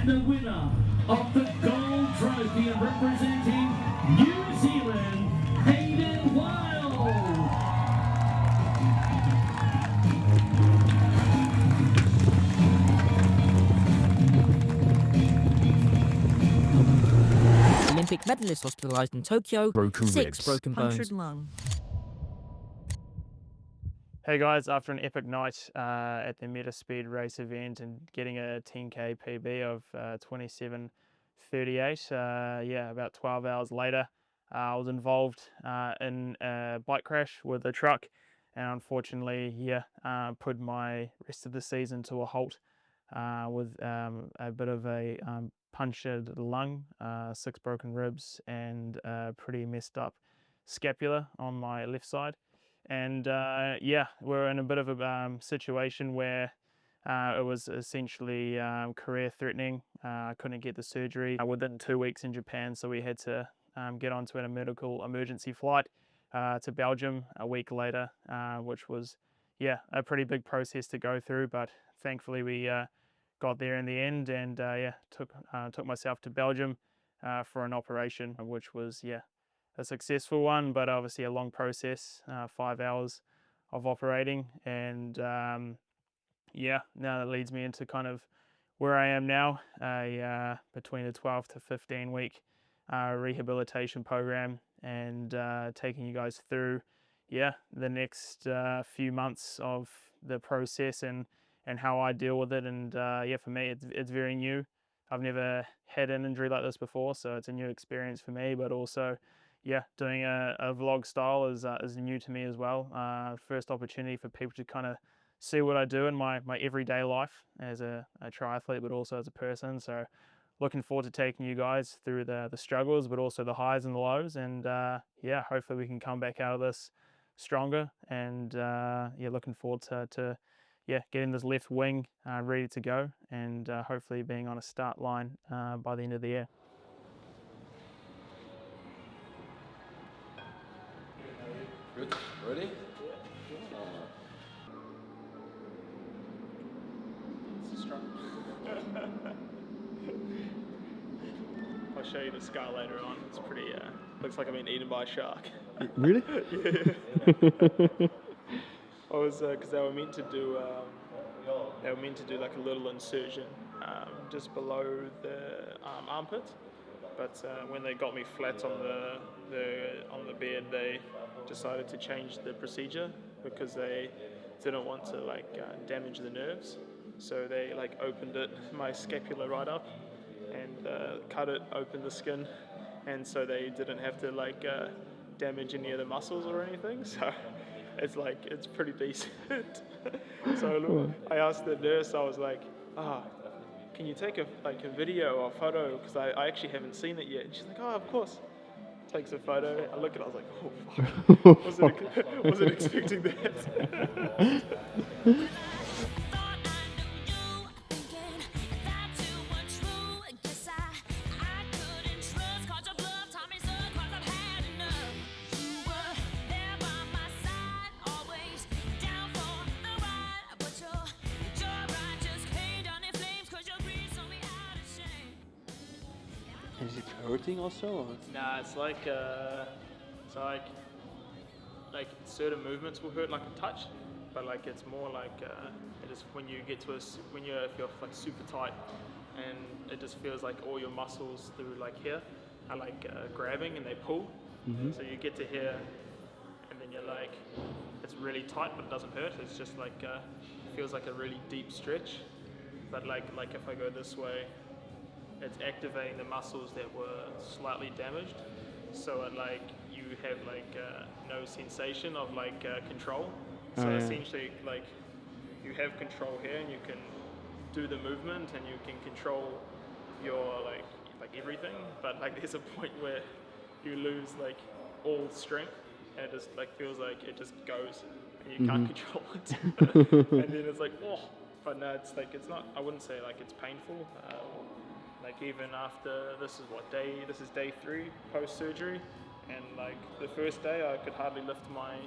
And the winner of the gold trophy and representing New Zealand, Hayden Wild. Olympic medalist hospitalized in Tokyo, Broken 6 ribs. broken bones. Punctured lung. Hey guys, after an epic night at the Metaspeed race event and getting a 10k PB of 27:38, yeah, about 12 hours later, I was involved in a bike crash with a truck, and unfortunately, yeah, put my rest of the season to a halt with a bit of a punctured lung, 6 broken ribs, and a pretty messed up scapula on my left side. And yeah, we're in a bit of a situation where it was essentially career threatening. I couldn't get the surgery within 2 weeks in Japan, so we had to get onto a medical emergency flight to Belgium a week later, which was, yeah, a pretty big process to go through, but thankfully we got there in the end, and yeah, took myself to Belgium for an operation, which was, yeah, a successful one, but obviously a long process, 5 hours of operating. And yeah, now that leads me into kind of where I am now, between a 12 to 15 week rehabilitation program, and taking you guys through, yeah, the next few months of the process and how I deal with it. And yeah, for me, it's very new. I've never had an injury like this before, so it's a new experience for me, but also, yeah, doing a vlog style is new to me as well. First opportunity for people to kind of see what I do in my everyday life as a triathlete, but also as a person. So looking forward to taking you guys through the struggles, but also the highs and the lows. And yeah, hopefully we can come back out of this stronger. And yeah, looking forward to yeah, getting this left wing ready to go, and hopefully being on a start line by the end of the year. Good. Ready? I'll show you the scar later on. It's pretty, looks like I've been eaten by a shark. Really? Yeah. I was, because they were meant to do like a little insertion just below the armpit, but when they got me flat on the bed, they decided to change the procedure because they didn't want to like damage the nerves. So they like opened my scapula right up, and cut it, opened the skin, and so they didn't have to like damage any of the muscles or anything. So it's pretty decent. So look, I asked the nurse, I was like, can you take a video or photo, because I actually haven't seen it yet. And she's like, oh, of course. Takes a photo. I look at it, I was like, oh fuck. wasn't expecting that. Is it hurting also? Or? Nah, it's like certain movements will hurt like a touch, but like it's more like it is when you get to if you're like super tight, and it just feels like all your muscles through like here are like grabbing and they pull. Mm-hmm. So you get to here, and then you're like, it's really tight, but it doesn't hurt. It's just like feels like a really deep stretch, but like if I go this way, it's activating the muscles that were slightly damaged, so it like you have like no sensation of like control. So essentially, like you have control here, and you can do the movement, and you can control your like everything. But like there's a point where you lose like all strength, and it just like feels like it just goes, and you can't control it. And then it's like, oh, but no, it's like it's not. I wouldn't say like it's painful. Like even after this is day 3 post surgery, and like the first day I could hardly lift my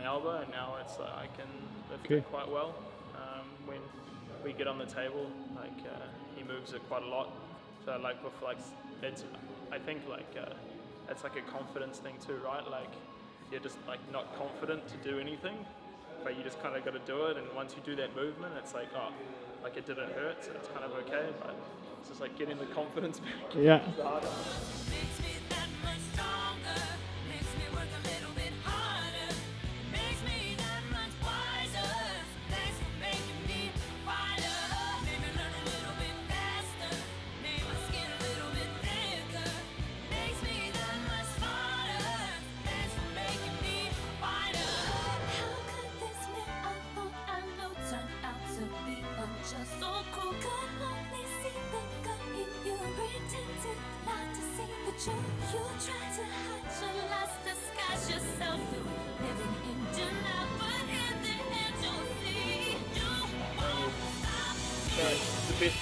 elbow, and now it's I can lift it quite well. When we get on the table, like he moves it quite a lot. So like before, like it's, I think like it's like a confidence thing too, right? Like you're just like not confident to do anything, but you just kind of got to do it. And once you do that movement, it's like, oh, like it didn't hurt, so it's kind of okay. But it's just like getting the confidence back. Yeah. It's harder. Makes me that much stronger, makes me work a little bit harder, makes me that much wiser. Thanks for making me fighter, made me learn a little bit faster, made my skin a little bit thicker, makes me that much smarter. Thanks for making me fighter. How could this man I thought I know turn out to be unjust? So cruel, could only see the good in you, pretended not to see the truth. You try to hide your lies, disguise yourself through living in denial, but in the end you'll see you won't stop me. So it's the best.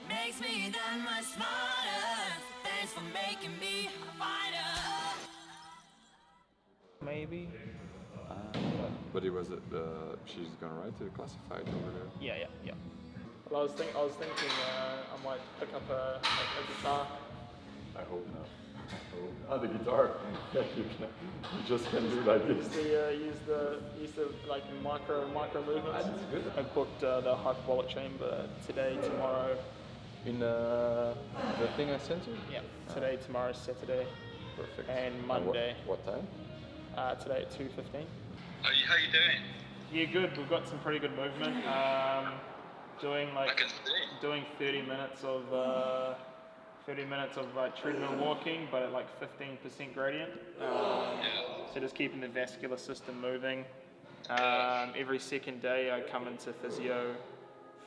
Makes me that much smarter. Thanks for making me a fighter. Maybe. But it was she's gonna write the classified over there. Yeah. Well, I was thinking I might pick up a guitar. I hope not. The guitar. Yeah, you just can do like this. Use the like micro movements. That's good. I booked the hyperbolic chamber today, tomorrow. In the thing I sent you. Yeah. Today, tomorrow, Saturday, Perfect. and Monday. What time? Today at 2:15. How you doing? Yeah, good. We've got some pretty good movement. Doing I can see. doing 30 minutes of like treadmill walking, but at like 15% gradient. So just keeping the vascular system moving. Every second day I come into physio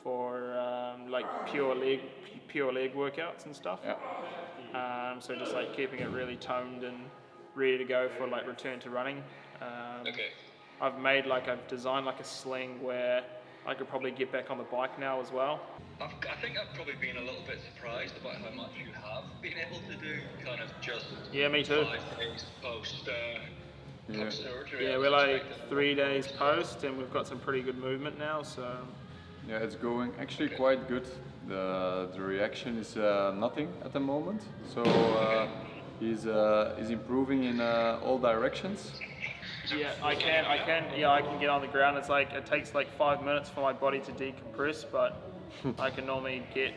for like pure leg workouts and stuff. Yeah. So just like keeping it really toned and ready to go for like return to running. Okay. I've designed like a sling where I could probably get back on the bike now as well. I think I've probably been a little bit surprised about how much you have been able to do, kind of just Yeah, me too. 5 days post surgery. Yeah, I we're was like expecting 3 days post, and we've got some pretty good movement now. So Yeah, it's going actually quite good. The reaction is nothing at the moment. So he's improving in all directions. yeah, I can get on the ground. It's like it takes like 5 minutes for my body to decompress, but I can normally get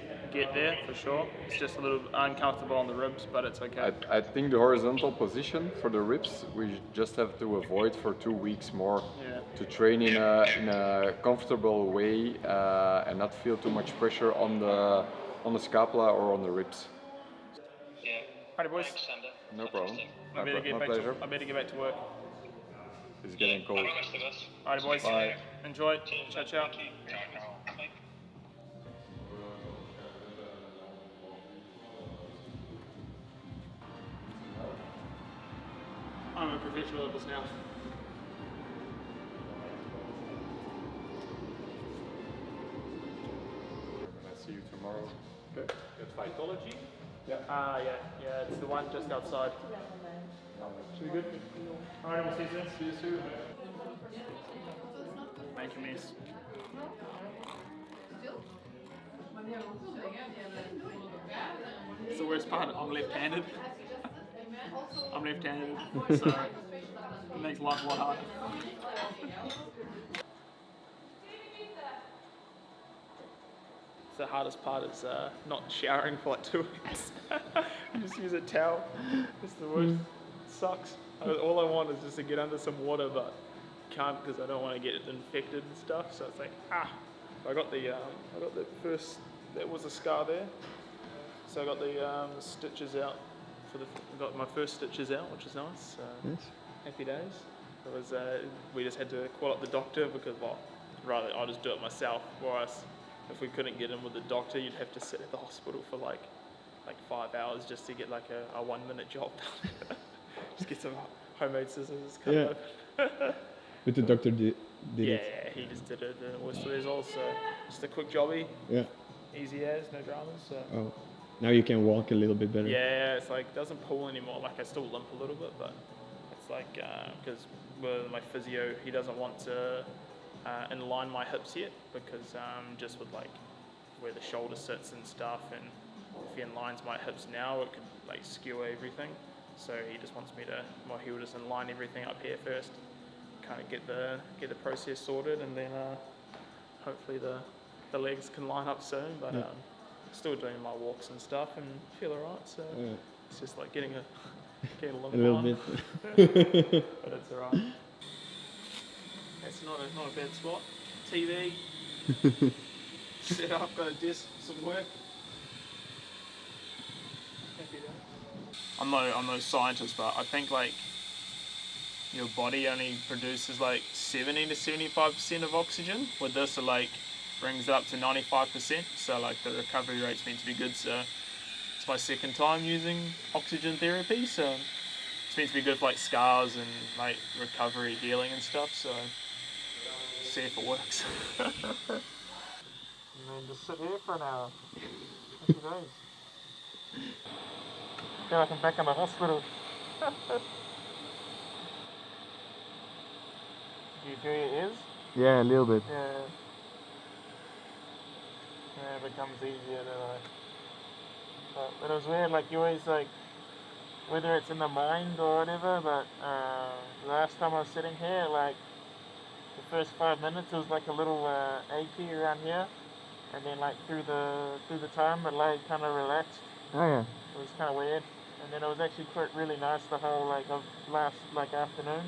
there for sure. It's just a little uncomfortable on the ribs, but it's okay. I think the horizontal position for the ribs we just have to avoid for 2 weeks more Yeah. to train in a comfortable way and not feel too much pressure on the scapula or on the ribs. Yeah. Alright, boys. Thanks, Sander. No problem. I better My pleasure. get back to work. It's getting cold. Promise to us. Alright, boys. Bye. Enjoy. Ciao, ciao. Thank you. Bye. I'm a professional at this now. I see you tomorrow. Okay. At Phytology? Yeah, it's the one just outside. Should we good? Alright, we'll see you soon. See you soon. Make a mess. It's the worst part. I'm left-handed. So it makes life a lot harder. the hardest part is not showering for like 2 weeks. You just use a towel. It's the worst. It sucks. All I want is just to get under some water, but can't because I don't want to get it infected and stuff. So it's like I got the first. There was a scar there, so I got the stitches out. Got my first stitches out, which is nice. Yes. Happy days. It was. We just had to call up the doctor because rather I'll just do it myself. Whereas if we couldn't get in with the doctor, you'd have to sit at the hospital for like 5 hours just to get like a 1 minute job done. Just get some homemade scissors, cut it open. But the doctor did Yeah, it. he just did it. It was results. So just a quick jobby. Yeah. Easy as, no dramas. So. Oh. Now you can walk a little bit better. Yeah, it's like doesn't pull anymore. Like I still limp a little bit, but it's like because with my physio, he doesn't want to inline my hips yet because just with like where the shoulder sits and stuff, and if he inlines my hips now, it could like skewer everything. So he just wants me to, well, he will just inline everything up here first, kind of get the process sorted, and then hopefully the legs can line up soon. But still doing my walks and stuff and feel alright. So it's just like getting a limp A little on. bit. But it's alright. It's not a bad spot. TV, set up, got a desk, some work. Happy day. I'm no scientist, but I think like your body only produces like 70 to 75% of oxygen. With this, it like brings it up to 95%. So like the recovery rate's meant to be good. So it's my second time using oxygen therapy. So it's meant to be good for like scars and like recovery, healing and stuff. So see if it works. And then just sit here for an hour. Happy days. I feel like I'm back in the hospital. Do you feel your ears? Yeah, a little bit. Yeah. Yeah, it becomes easier to but it was weird, like you always like, whether it's in the mind or whatever, but last time I was sitting here, like the first 5 minutes it was like a little achy around here, and then like through the time it like kind of relaxed. Oh yeah. It was kind of weird, and then it was actually quite really nice the whole like of last like afternoon.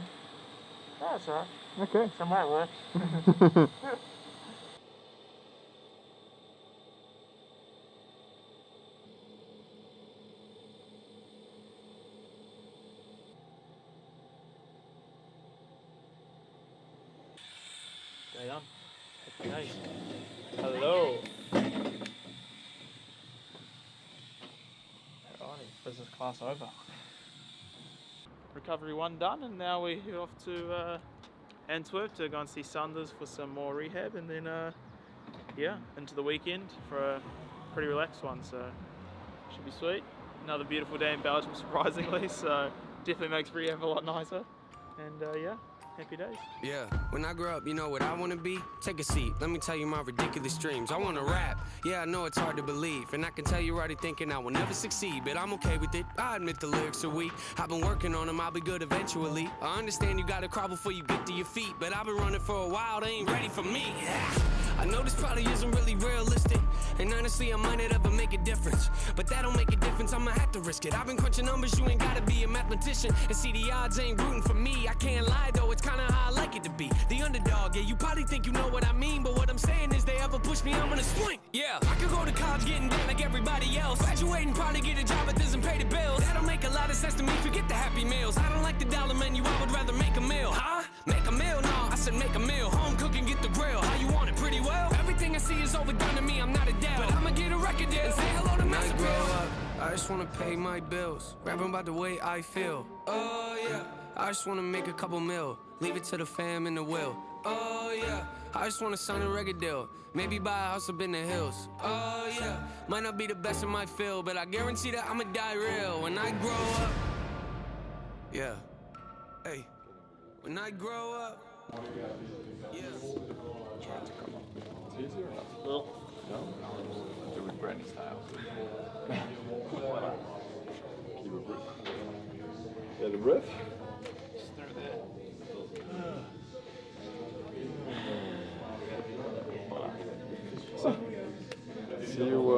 Oh, that's alright. Okay. So it might work. Day on. Happy days. Hello. Alrighty, business class over. Recovery 1 done, and now we head off to Antwerp to go and see Sanders for some more rehab, and then yeah, into the weekend for a pretty relaxed one, so should be sweet. Another beautiful day in Belgium, surprisingly, so definitely makes rehab a lot nicer, and yeah, happy days. Yeah, when I grow up, you know what I want to be? Take a seat, let me tell you my ridiculous dreams. I want to rap, yeah, I know it's hard to believe, and I can tell you're already thinking I will never succeed, but I'm okay with it. I admit the lyrics are weak, I've been working on them, I'll be good eventually. I understand you gotta crawl before you get to your feet, but I've been running for a while, they ain't ready for me. I know this probably isn't really realistic, and honestly I might not ever make a difference, but that don't make a difference, I'ma have to risk it. I've been crunching numbers, you ain't gotta be a mathematician, and see the odds ain't rooting for me. I can't lie though, it's kinda how I like it to be, the underdog. Yeah, you probably think you know what I mean, but what I'm saying is they ever push me, I'm gonna swing. Yeah, I could go to college getting dead like everybody else, graduating, probably get a job that doesn't pay the bills. That don't make a lot of sense to me, forget the happy meals. I don't like the dollar menu, I would rather make a meal. Huh? Make a meal? No, I said make a meal. Home cooking, get the grill. How you want it? Pretty well. Everything I see is overdone to me, I'm not a dad, but I'ma get a record deal and say hello to Master Bill. When I grow up, I just wanna pay my bills, rapping about the way I feel. Oh yeah, I just wanna make a couple mil, leave it to the fam and the will. Oh yeah, I just wanna sign a record deal, maybe buy a house up in the hills. Oh yeah, might not be the best in my field, but I guarantee that I'ma die real when I grow up. Yeah, hey, when I grow up. Yeah. Try to come up. It's easy or not? Well, No? Do it Brandy style. Keep a breath. Yeah, the breath. just through there.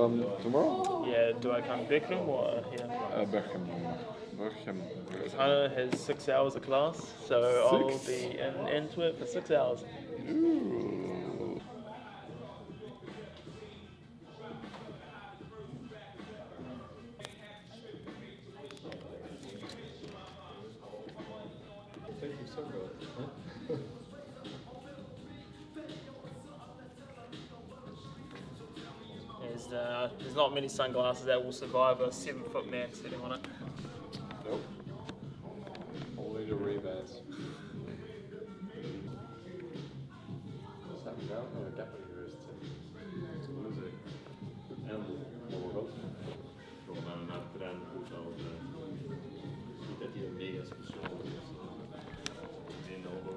come tomorrow? Yeah, do I come Beckham or here? Berchem. Hannah has 6 hours of class, so I'll be in Antwerp for 6 hours. Ooh. There's not many sunglasses that will survive a 7-foot man sitting on it. Nope. Only the Ray-Bans. Sam Brown or Gapper geweest? En bijvoorbeeld? Gewoon naar het terrein goed al. Niet dat hij een mega speciaal is. In de hobo.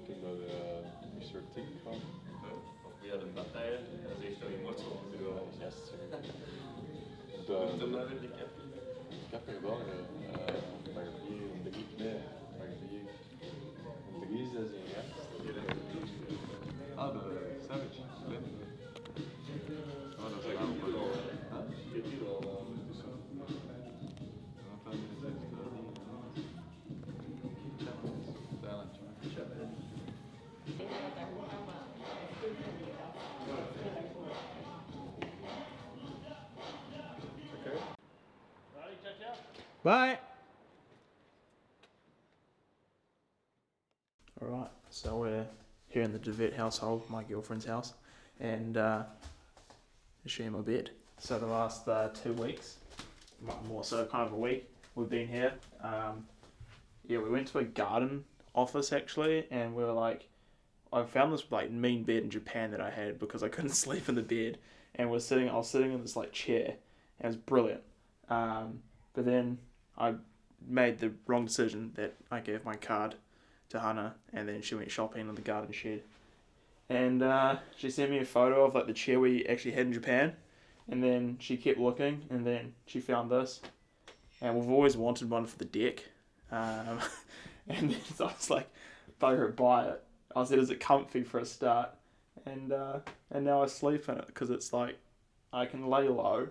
Toen dat Mr. T kwam. Of ja, de partijen. Dat is echt wel iemand op de bureau. Yes. De level die ik heb. Ik heb er gedaan, maar 4 en 3, nee, maar 4. 3 is dat een gast. Ah, de Savage. Oh, dat is echt een goed. Je hebt hier al tussen. Wat dan is het? Challenge. Bye! Alright, so we're here in the DeVette household, my girlfriend's house, and I'll show you my bed. So the last 2 weeks, more so kind of a week, we've been here. Yeah, we went to a garden office actually, and we were like, I found this like mean bed in Japan that I had because I couldn't sleep in the bed, and I was sitting in this like chair, and it was brilliant. But then I made the wrong decision that I gave my card to Hannah, and then she went shopping in the garden shed. And she sent me a photo of like the chair we actually had in Japan, and then she kept looking, and then she found this, and we've always wanted one for the deck. And then so I was like, bugger it, buy it. I said, is it comfy for a start? And now I sleep in it because it's like I can lay low,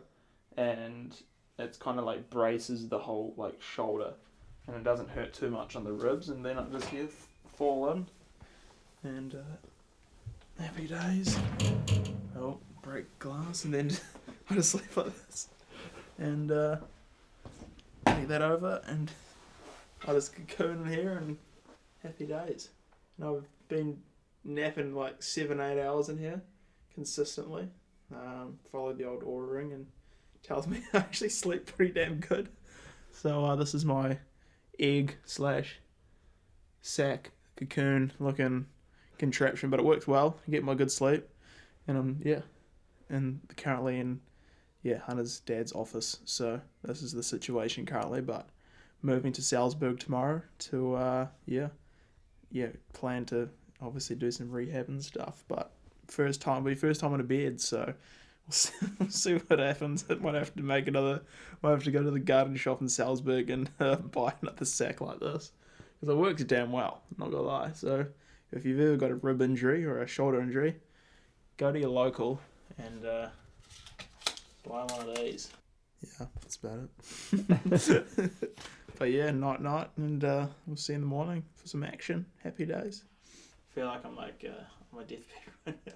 and it's kind of like braces the whole like shoulder, and it doesn't hurt too much on the ribs, and then I just here fall in, and happy days. Oh, break glass, and then I just sleep like this, and take that over, and I just cocoon in here, and happy days. And I've been napping like 7-8 hours in here consistently. Followed the old ordering and tells me I actually sleep pretty damn good. So this is my egg / sack cocoon looking contraption, but it works well. I get my good sleep, and I'm currently in Hannah's dad's office. So this is the situation currently, but moving to Salzburg tomorrow to plan to obviously do some rehab and stuff, but first time in a bed, so we'll see what happens. I might have to go to the garden shop in Salzburg and buy another sack like this, because it works damn well, not gonna lie. So if you've ever got a rib injury or a shoulder injury, go to your local and buy one of these. Yeah, that's about it. But yeah, night, and we'll see you in the morning for some action. Happy days. I feel like I'm like on my deathbed right now.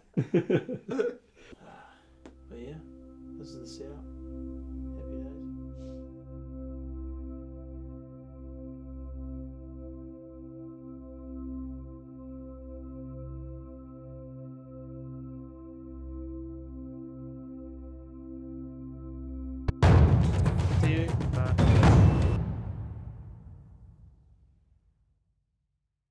But yeah, this is the setup.